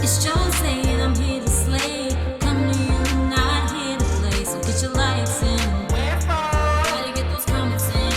It's Jose and I'm here to slay. Come to you, not here to play. So get your likes in. Better get those comments in.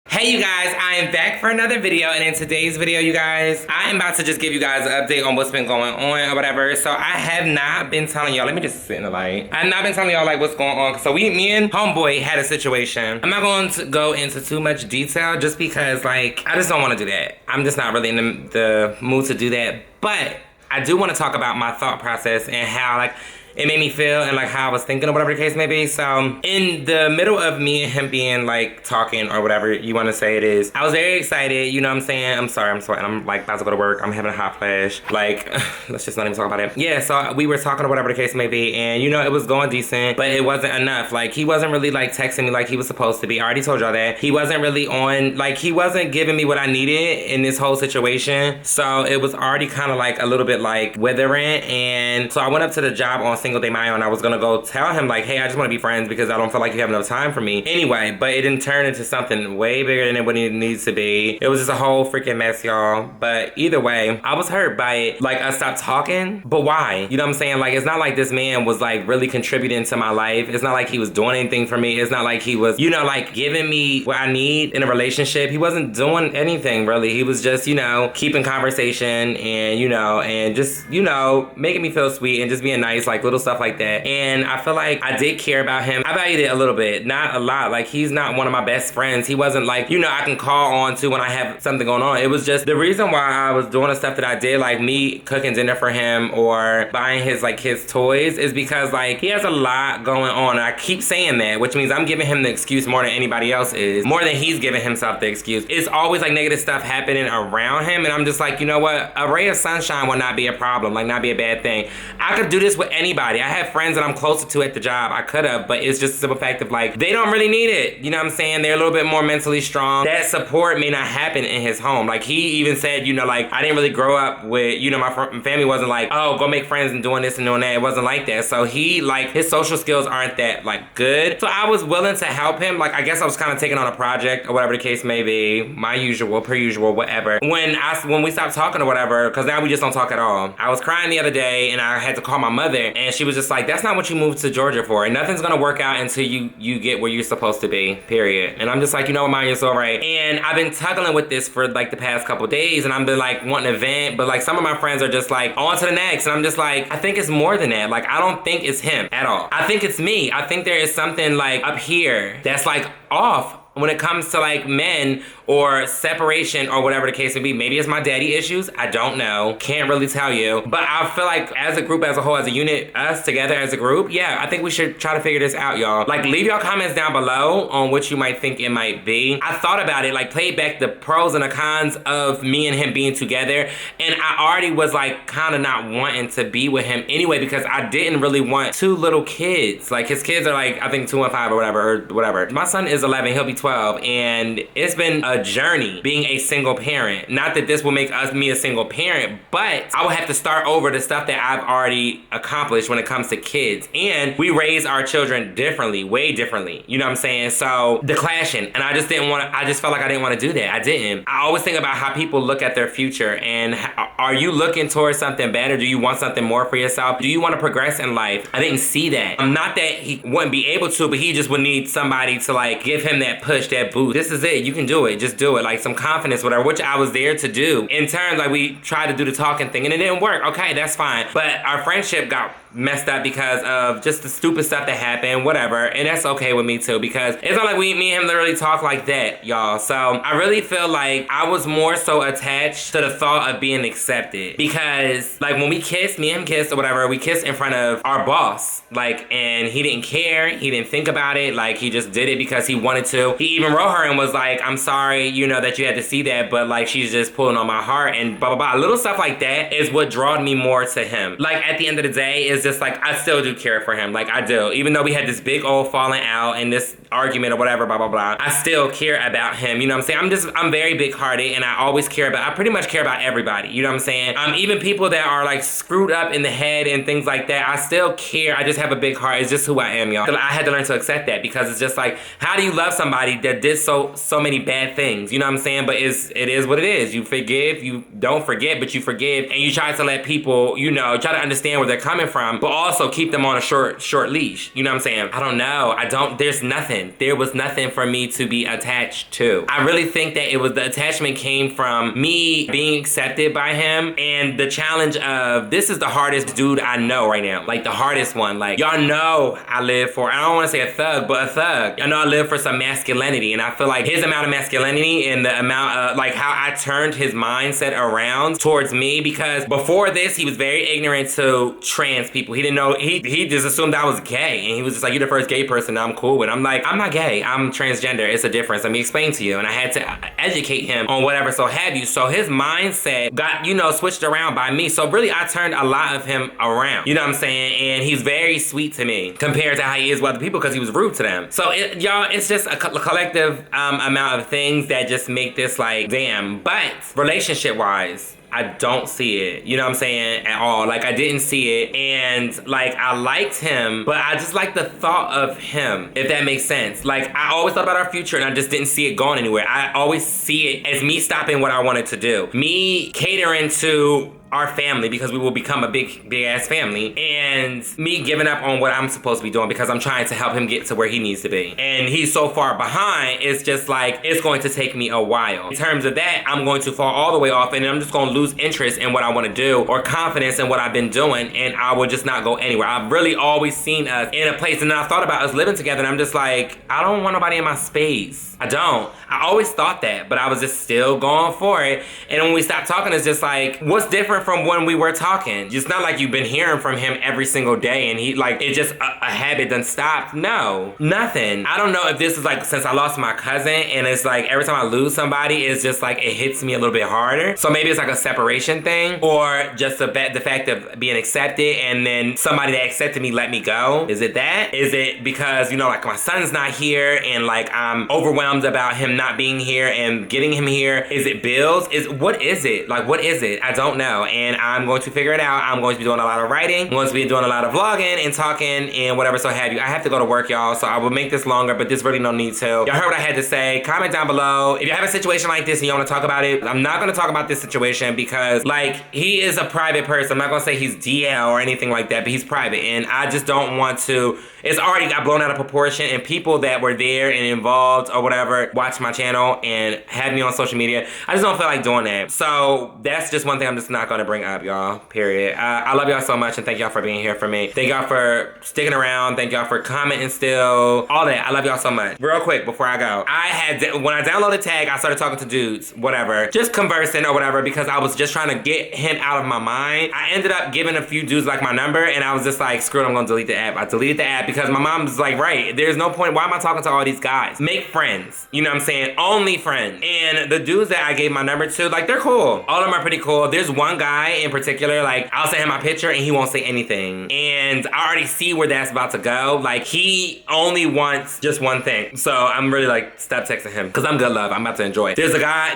Hey you guys, I am back for another video, and in today's video, you guys, I am about to just give you guys an update on what's been going on or whatever. So I have not been telling y'all, let me just sit in the light. I've not been telling y'all like what's going on. So me and Homeboy had a situation. I'm not going to go into too much detail just because like, I just don't want to do that. I'm just not really in the mood to do that. But I do want to talk about my thought process and how like, it made me feel and like how I was thinking or whatever the case may be. So in the middle of me and him being like talking or whatever you want to say it is, I was very excited, you know what I'm saying? I'm sorry, I'm sweating. I'm like about to go to work. I'm having a hot flash. Like, let's just not even talk about it. Yeah, so we were talking or whatever the case may be, and you know, it was going decent, but it wasn't enough. Like he wasn't really like texting me like he was supposed to be. I already told y'all that. He wasn't really on, like he wasn't giving me what I needed in this whole situation. So it was already kind of like a little bit like withering. And so I went up to the job on Single Day Mayo, and I was gonna go tell him like, hey, I just want to be friends because I don't feel like you have enough time for me. Anyway, but it didn't turn into something way bigger than it needs to be. It was just a whole freaking mess, y'all. But either way, I was hurt by it. Like, I stopped talking, but why? You know what I'm saying? Like, it's not like this man was like really contributing to my life. It's not like he was doing anything for me. It's not like he was, you know, like giving me what I need in a relationship. He wasn't doing anything really. He was just, you know, keeping conversation and, you know, and just, you know, making me feel sweet and just being nice, like little stuff like that. And I feel like I did care about him. I valued it a little bit, not a lot. Like he's not one of my best friends. He wasn't like, you know, I can call on to when I have something going on. It was just the reason why I was doing the stuff that I did, like me cooking dinner for him or buying his like his toys, is because like he has a lot going on. And I keep saying that, which means I'm giving him the excuse more than anybody else is, more than he's giving himself the excuse. It's always like negative stuff happening around him, and I'm just like, you know what? A ray of sunshine will not be a problem, like not be a bad thing. I could do this with anybody. I have friends that I'm closer to at the job. I could have, but it's just a simple fact of like, they don't really need it. You know what I'm saying? They're a little bit more mentally strong. That support may not happen in his home. Like he even said, you know, like I didn't really grow up with, you know, my family wasn't like, oh, go make friends and doing this and doing that. It wasn't like that. So he, like, his social skills aren't that like good. So I was willing to help him. Like, I guess I was kind of taking on a project or whatever the case may be. My usual, per usual, whatever. When we stopped talking or whatever, because now we just don't talk at all. I was crying the other day and I had to call my mother, and she was just like, that's not what you moved to Georgia for. And nothing's gonna work out until you get where you're supposed to be, period. And I'm just like, you know what, Mom, you're so right. And I've been tugging with this for like the past couple days, and I've been like wanting to vent, but like some of my friends are just like, on to the next. And I'm just like, I think it's more than that. Like, I don't think it's him at all. I think it's me. I think there is something like up here that's like off when it comes to like men or separation or whatever the case may be. Maybe it's my daddy issues, I don't know, can't really tell you. But I feel like as a group, as a whole, as a unit, us together as a group, yeah, I think we should try to figure this out, y'all. Like, leave y'all comments down below on what you might think it might be. I thought about it, like played back the pros and the cons of me and him being together, and I already was like kind of not wanting to be with him anyway, because I didn't really want two little kids. Like his kids are like, I think 2 and 5 or whatever. My son is 11, he'll be 12, and it's been a journey being a single parent. Not that this will make me a single parent, but I will have to start over the stuff that I've already accomplished when it comes to kids. And we raise our children differently, way differently. You know what I'm saying? So the clashing, and I just felt like I didn't want to do that. I didn't. I always think about how people look at their future, and are you looking towards something better? Do you want something more for yourself? Do you want to progress in life? I didn't see that. Not that he wouldn't be able to, but he just would need somebody to like give him that push, that boost. This is it. You can do it. Just do it. Like some confidence, whatever, which I was there to do. In turn, like we tried to do the talking thing and it didn't work. Okay, that's fine. But our friendship got messed up because of just the stupid stuff that happened, whatever. And that's okay with me too, because it's not like me and him literally talk like that, y'all. So I really feel like I was more so attached to the thought of being accepted, because like when we kissed, me and him kissed or whatever, we kissed in front of our boss, like, and he didn't care, he didn't think about it, like he just did it because he wanted to. He even wrote her and was like, I'm sorry, you know, that you had to see that, but like she's just pulling on my heart and blah blah blah. Little stuff like that is what drawed me more to him. Like at the end of the day, it's just like I still do care for him, like I do. Even though we had this big old falling out and this argument or whatever, blah, blah, blah, I still care about him. You know what I'm saying? I'm very big hearted, and I always care about, I pretty much care about everybody. You know what I'm saying? Even people that are like screwed up in the head and things like that, I still care. I just have a big heart. It's just who I am, y'all. I had to learn to accept that, because it's just like, how do you love somebody that did so many bad things? You know what I'm saying? But it is what it is. You forgive, you don't forget, but you forgive, and you try to let people, you know, try to understand where they're coming from, but also keep them on a short leash. You know what I'm saying? I don't know. There was nothing for me to be attached to. I really think that the attachment came from me being accepted by him, and the challenge of, this is the hardest dude I know right now. Like the hardest one. Like, y'all know I live for, I don't want to say a thug, but a thug. Y'all know I live for some masculinity, and I feel like his amount of masculinity and the amount of, like, how I turned his mindset around towards me, because before this, he was very ignorant to trans people. He didn't know, he just assumed I was gay, and he was just like, you're the first gay person I'm cool with. I'm like, I'm not gay, I'm transgender, it's a difference, let me explain to you. And I had to educate him on whatever so have you. So his mindset got, you know, switched around by me. So really, I turned a lot of him around. You know what I'm saying? And he's very sweet to me compared to how he is with other people, because he was rude to them. So y'all, it's just a collective amount of things that just make this like, damn. But relationship wise, I don't see it, you know what I'm saying, at all. Like, I didn't see it, and like, I liked him, but I just like the thought of him, if that makes sense. Like, I always thought about our future, and I just didn't see it going anywhere. I always see it as me stopping what I wanted to do, me catering to our family, because we will become a big ass family, and me giving up on what I'm supposed to be doing because I'm trying to help him get to where he needs to be. And he's so far behind, it's just like, it's going to take me a while. In terms of that, I'm going to fall all the way off, and I'm just going to lose interest in what I want to do, or confidence in what I've been doing, and I will just not go anywhere. I've really always seen us in a place, and then I thought about us living together, and I'm just like, I don't want nobody in my space. I don't. I always thought that, but I was just still going for it. And when we stopped talking, it's just like, what's different from when we were talking? It's not like you've been hearing from him every single day, and he, like, it's just a habit done stopped. No, nothing. I don't know if this is like, since I lost my cousin, and it's like, every time I lose somebody, it's just like, it hits me a little bit harder. So maybe it's like a separation thing, or just the fact of being accepted, and then somebody that accepted me let me go. Is it that? Is it because, you know, like, my son's not here, and like, I'm overwhelmed about him not being here and getting him here? Is it bills? What is it? Like, what is it? I don't know, and I'm going to figure it out. I'm going to be doing a lot of writing. I'm going to be doing a lot of vlogging and talking and whatever so have you. I have to go to work, y'all, so I will make this longer, but there's really no need to. Y'all heard what I had to say. Comment down below if you have a situation like this and you want to talk about it. I'm not going to talk about this situation because, like, he is a private person. I'm not going to say he's DL or anything like that, but he's private, and I just don't want to. It's already got blown out of proportion, and people that were there and involved or whatever watch my channel and had me on social media. I just don't feel like doing that. So that's just one thing I'm just not going to bring up, y'all, period. I love y'all so much, and thank y'all for being here for me. Thank y'all for sticking around. Thank y'all for commenting still. All that. I love y'all so much. Real quick before I go, when I downloaded Tag, I started talking to dudes, whatever, just conversing or whatever, because I was just trying to get him out of my mind. I ended up giving a few dudes like my number, and I was just like, screw it, I'm gonna delete the app. I deleted the app because my mom was like, right, there's no point. Why am I talking to all these guys? Make friends. You know what I'm saying? Only friends. And the dudes that I gave my number to, like, they're cool. All of them are pretty cool. There's one guy in particular, like, I'll send him my picture and he won't say anything. And I already see where that's about to go. Like, he only wants just one thing. So I'm really like, stop texting him, because I'm good love. I'm about to enjoy it. There's a guy,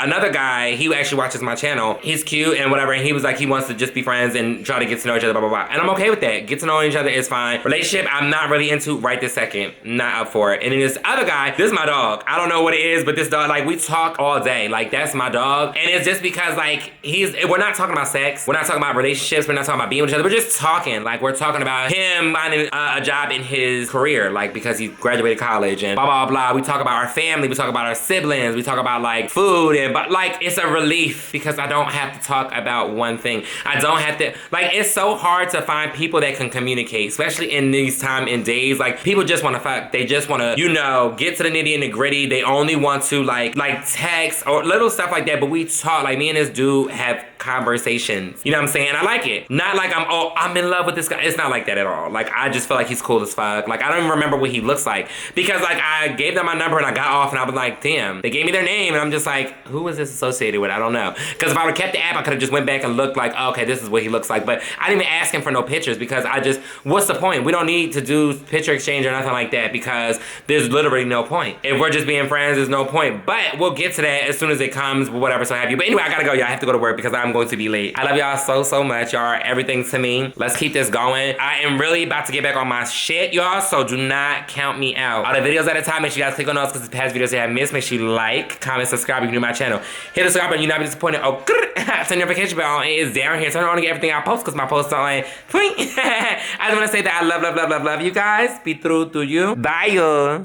another guy, he actually watches my channel. He's cute and whatever, and he was like, he wants to just be friends and try to get to know each other, blah, blah, blah. And I'm okay with that. Get to know each other is fine. Relationship, I'm not really into right this second. Not up for it. And then this other guy, this is my dog. I don't know what it is, but this dog, like, we talk all day. Like, that's my dog. And it's just because, like, we're not talking about sex. We're not talking about relationships. We're not talking about being with each other. We're just talking. Like, we're talking about him finding a job in his career, like, because he graduated college and blah, blah, blah. We talk about our family. We talk about our siblings. We talk about, like, food. But, like, it's a relief because I don't have to talk about one thing. I don't have to, like, it's so hard to find people that can communicate, especially in these time and days. Like, people just want to fuck. They just want to, you know, get to the nitty and the gritty. They only want to, like text or little stuff like that. But we talk, like, me and this dude have conversations. You know what I'm saying? I like it. Not like I'm in love with this guy. It's not like that at all. Like, I just feel like he's cool as fuck. Like, I don't even remember what he looks like. Because, like, I gave them my number and I got off and I was like, damn, they gave me their name and I'm just like, who is this associated with? I don't know. Because if I would have kept the app, I could have just went back and looked like, oh, okay, this is what he looks like. But I didn't even ask him for no pictures because what's the point? We don't need to do picture exchange or nothing like that because there's literally no point. If we're just being friends, there's no point. But we'll get to that as soon as it comes, whatever, so have you. But anyway, I gotta go, y'all. I have to go to work because I'm going to be late. I love y'all so much. Y'all are everything to me. Let's keep this going. I am really about to get back on my shit, y'all, so do not count me out. All the videos at a time, make sure you guys click on those because the past videos that I missed. Make sure you like, comment, subscribe if you're new to my channel. Hit the subscribe button, you'll not be disappointed. Oh, turn your notification bell on. It is down here. Turn it on to get everything I post because my posts are like, I just want to say that I love you guys. Be true to you. Bye, y'all.